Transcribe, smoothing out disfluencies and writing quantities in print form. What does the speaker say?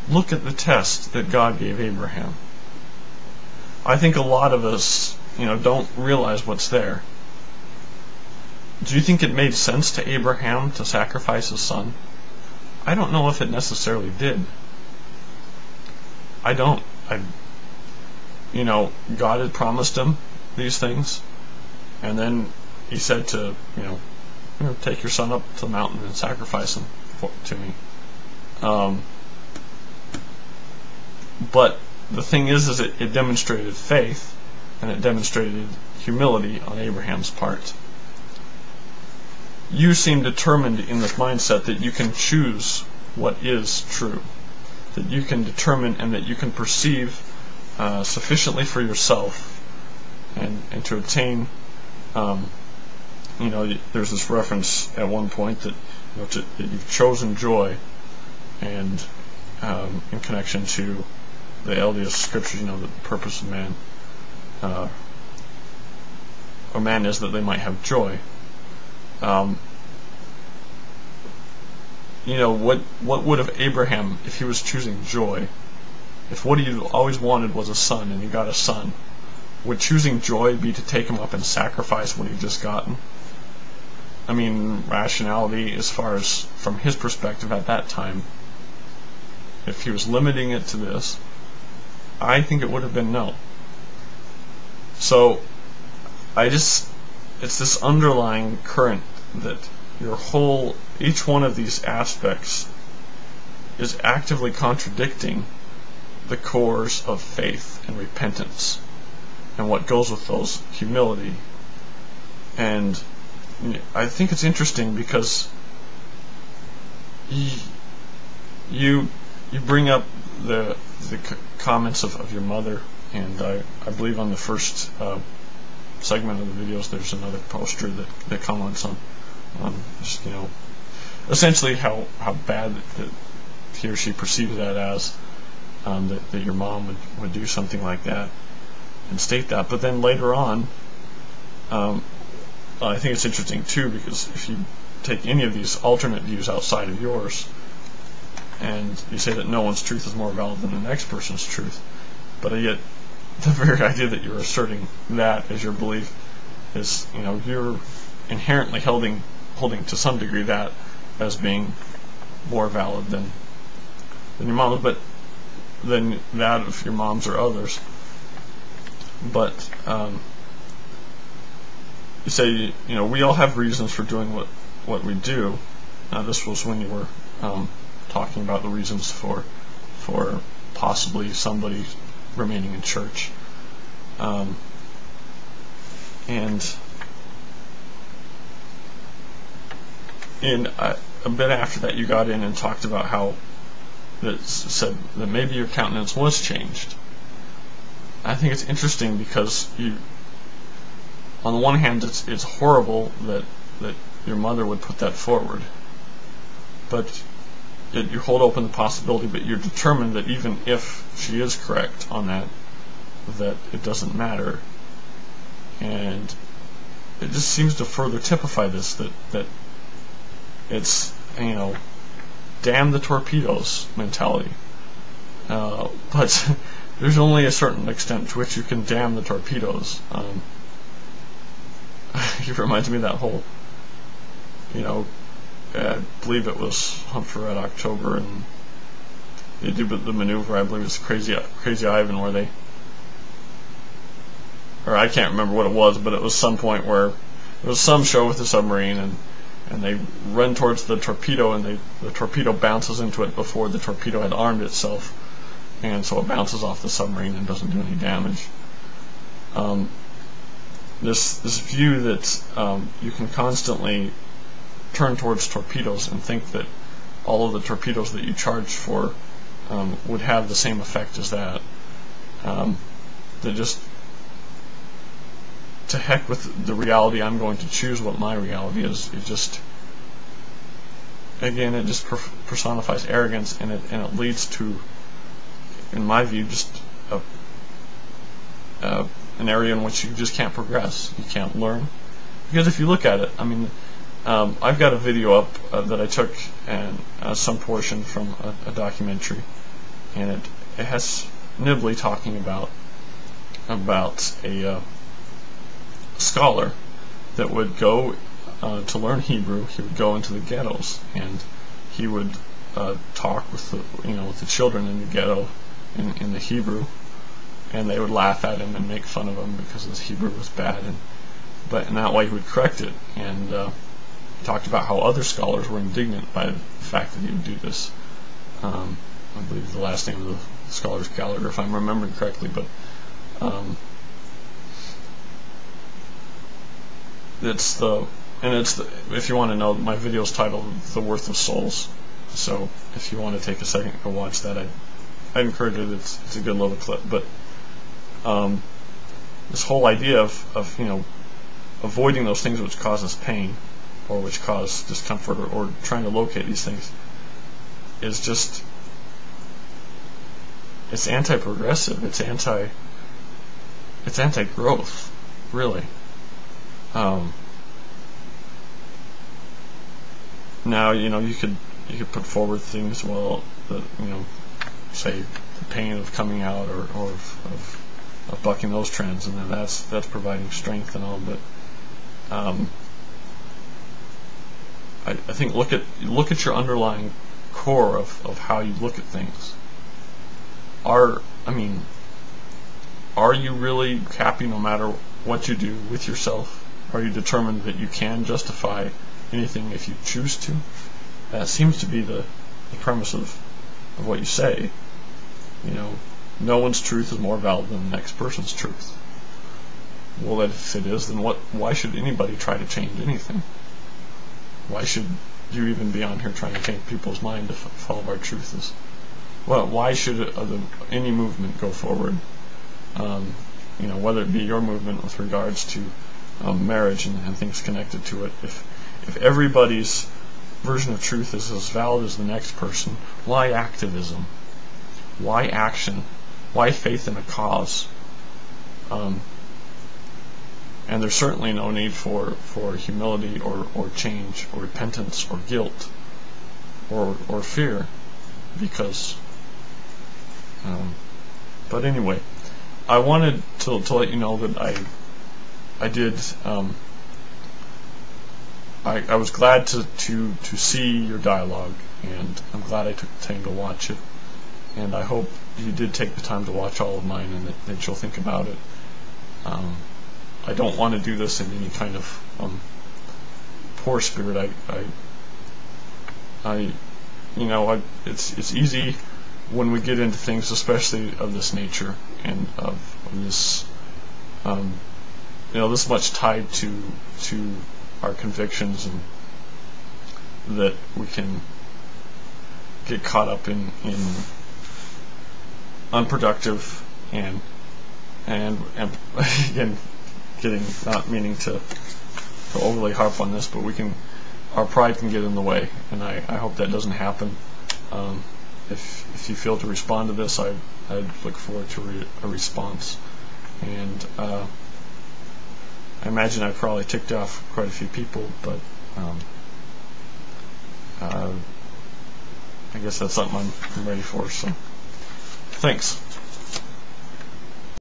look at the test that God gave Abraham. I think a lot of us, don't realize what's there. Do you think it made sense to Abraham to sacrifice his son? I don't know if it necessarily did. I don't. God had promised him these things, and then he said to, take your son up to the mountain and sacrifice him to me. But the thing is it demonstrated faith, and it demonstrated humility on Abraham's part. You seem determined in this mindset that you can choose what is true, that you can determine and that you can perceive sufficiently for yourself, and to obtain, there's this reference at one point that, that you've chosen joy, and in connection to the LDS scriptures, the purpose of man, or man is that they might have joy. What would have Abraham, if he was choosing joy, if what he always wanted was a son and he got a son, would choosing joy be to take him up and sacrifice what he'd just gotten? I mean, rationality, as far as from his perspective at that time, if he was limiting it to this, I think it would have been no. So, it's this underlying current that each one of these aspects is actively contradicting the cores of faith and repentance, and what goes with those, humility. And I think it's interesting because you bring up the comments of your mother, and I believe on the first segment of the videos there's another poster that comments on just essentially how bad that he or she perceives that as, that your mom would do something like that and state that. But then later on, I think it's interesting too, because if you take any of these alternate views outside of yours and you say that no one's truth is more valid than the next person's truth, but yet the very idea that you're asserting that as your belief is, you're inherently holding to some degree that as being more valid than your mom's, but than that of your mom's or others. But you say, we all have reasons for doing what we do. This was when you were talking about the reasons for possibly somebody remaining in church, and a bit after that you got in and talked about how that said that maybe your countenance was changed. I think it's interesting because on the one hand it's horrible that your mother would put that forward, but you hold open the possibility, but you're determined that even if she is correct on that it doesn't matter. And it just seems to further typify this, that it's, damn the torpedoes mentality. But there's only a certain extent to which you can damn the torpedoes. It reminds me of that whole, I believe it was Humphrey Red October, and they do the maneuver, I believe it's Crazy Ivan, where they, or I can't remember what it was, but it was some point where it was some show with the submarine, and they run towards the torpedo, and the torpedo bounces into it before the torpedo had armed itself, and so it bounces off the submarine and doesn't do any damage. This view that you can constantly turn towards torpedoes and think that all of the torpedoes that you charge for would have the same effect as that. That just, to heck with the reality, I'm going to choose what my reality is. It just, again, it just personifies arrogance, and it leads to, in my view, just an area in which you just can't progress. You can't learn. Because if you look at it, I mean, I've got a video up that I took, and some portion from a documentary, and it has Nibley talking about a scholar that would go to learn Hebrew. He would go into the ghettos, and he would talk with the children in the ghetto in the Hebrew, and they would laugh at him and make fun of him because his Hebrew was bad, but in that way he would correct it, and he talked about how other scholars were indignant by the fact that he would do this. I believe the last name of the scholar is Gallagher, if I'm remembering correctly, but if you want to know, my video is titled "The Worth of Souls," so if you want to take a second to watch that, I'd encourage it. It's a good little clip, but this whole idea of avoiding those things which cause us pain or which cause discomfort, or trying to locate these things, is just, it's anti-progressive. It's anti-growth, really. Now you could put forward things, well, say the pain of coming out, or of bucking those trends, and then that's providing strength and all, but I think look at your underlying core of how you look at things. Are you really happy no matter what you do with yourself? Are you determined that you can justify anything if you choose to? That seems to be the premise of what you say. No one's truth is more valid than the next person's truth. Well, if it is, then why should anybody try to change anything? Why should you even be on here trying to change people's mind if all of our truth is? Well, why should any movement go forward? Whether it be your movement with regards to marriage and things connected to it. If everybody's version of truth is as valid as the next person, why activism? Why action? Why faith in a cause? And there's certainly no need for humility or change or repentance or guilt or fear, because but anyway, I wanted to let you know that I did I was glad to see your dialogue, and I'm glad I took the time to watch it, and I hope you did take the time to watch all of mine, and that you'll think about it. I don't want to do this in any kind of poor spirit. It's easy when we get into things, especially of this nature and of this, this much tied to our convictions, and that we can get caught up in unproductive and again, not meaning to overly harp on this, but our pride can get in the way, and I hope that doesn't happen. If you feel to respond to this, I'd look forward to a response, and I imagine I probably ticked off quite a few people, but I guess that's something I'm ready for, so thanks.